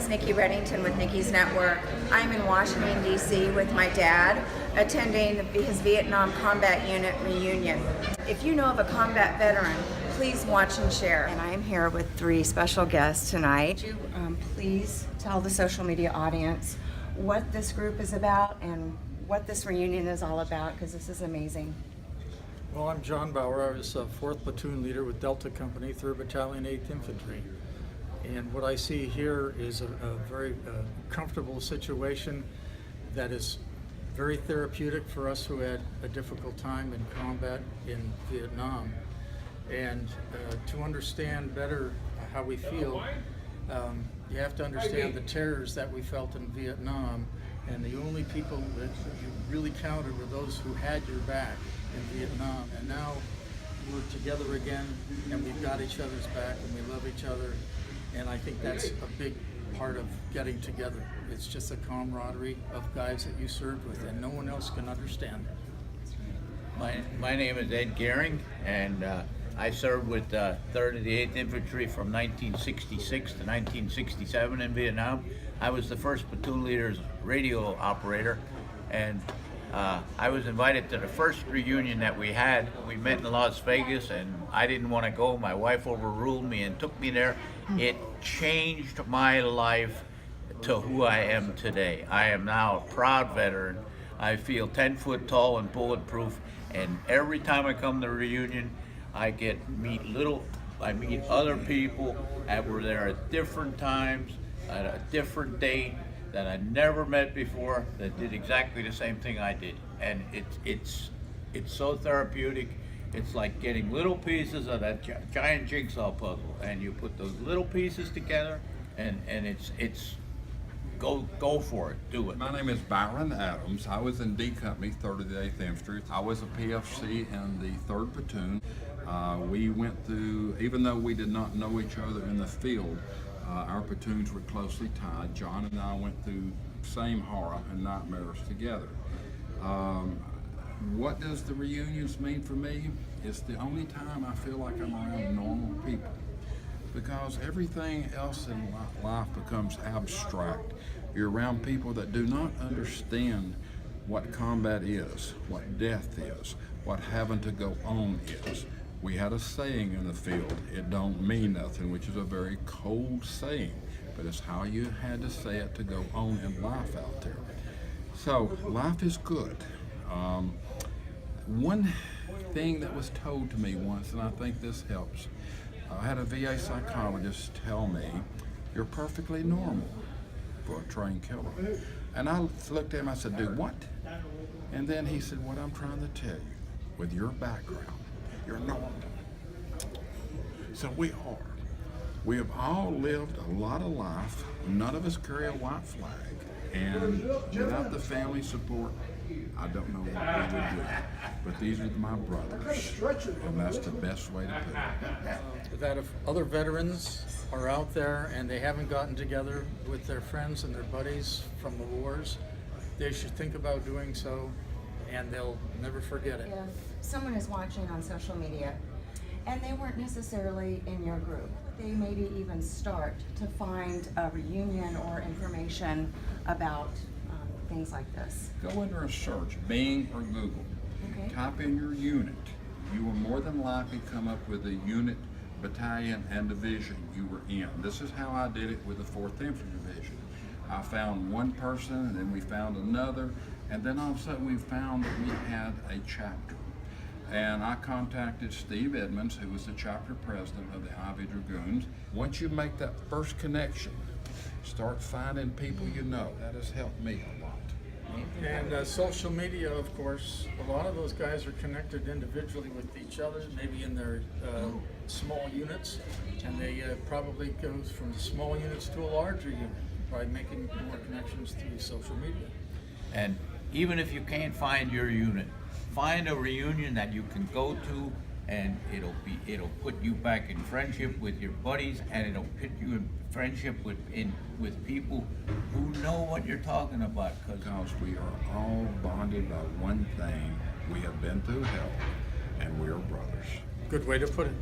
is Nikki Reddington with Nikki's Network. I'm in Washington, D.C. with my dad, attending his Vietnam Combat Unit reunion. If you know of a combat veteran, please watch and share. And I'm here with three special guests tonight. Would you please tell the social media audience what this group is about and what this reunion is all about, because this is amazing. Well, I'm John Bauer. I was 4th Platoon Leader with Delta Company, 3rd Battalion, 8th Infantry. And what I see here is a very comfortable situation that is very therapeutic for us who had a difficult time in combat in Vietnam. And to understand better how we feel, you have to understand the terrors that we felt in Vietnam, and the only people that you really counted were those who had your back in Vietnam. And now we're together again, and we've got each other's back, and we love each other. And I think that's a big part of getting together. It's just a camaraderie of guys that you served with, and no one else can understand that. My name is Ed Gehring, and I served with 3rd of the 8th Infantry from 1966 to 1967 in Vietnam. I was the first platoon leader's radio operator, and I was invited to the first reunion that we had. We met in Las Vegas, and I didn't want to go. My wife overruled me and took me there. It changed my life to who I am today. I am now a proud veteran. I feel 10 foot tall and bulletproof, and every time I come to a reunion, I meet other people that were there at different times, at a different date, that I never met before, that did exactly the same thing I did. And it's so therapeutic. It's like getting little pieces of that giant jigsaw puzzle, and you put those little pieces together, and it's go for it, do it. My name is Byron Adams. I was in D Company, 3rd of the 8th Infantry. I was a PFC in the 3rd Platoon. We went through, even though we did not know each other in the field, our platoons were closely tied. John and I went through same horror and nightmares together. What does the reunions mean for me? It's the only time I feel like I'm around normal people, because everything else in life becomes abstract. You're around people that do not understand what combat is, what death is, what having to go on is. We had a saying in the field, it don't mean nothing, which is a very cold saying, but it's how you had to say it to go on in life out there. So life is good. One thing that was told to me once, and I think this helps, I had a VA psychologist tell me, you're perfectly normal for a trained killer. And I looked at him, I said, do what? And then he said, what I'm trying to tell you, with your background, you're normal. So we are. We have all lived a lot of life. None of us carry a white flag. And without the family support, I don't know what we would do. But these are my brothers, and that's the best way to put it. That if other veterans are out there and they haven't gotten together with their friends and their buddies from the wars, they should think about doing so, and they'll never forget it. If someone is watching on social media and they weren't necessarily in your group, they maybe even start to find a reunion or information about things like this. Go under a search, Bing or Google. Okay. Type in your unit. You will more than likely come up with the unit, battalion, and division you were in. This is how I did it with the 4th Infantry Division. I found one person, and then we found another, and then all of a sudden we found that we had a chapter. And I contacted Steve Edmonds, who was the chapter president of the Ivy Dragoons. Once you make that first connection, start finding people you know. That has helped me a lot. And social media, of course, a lot of those guys are connected individually with each other, maybe in their small units, and they probably go from small units to a larger unit by making more connections through social media. And even if you can't find your unit, find a reunion that you can go to, and it'll put you back in friendship with your buddies, and it'll put you in friendship with people who know what you're talking about. Because we are all bonded by one thing. We have been through hell, and we are brothers. Good way to put it.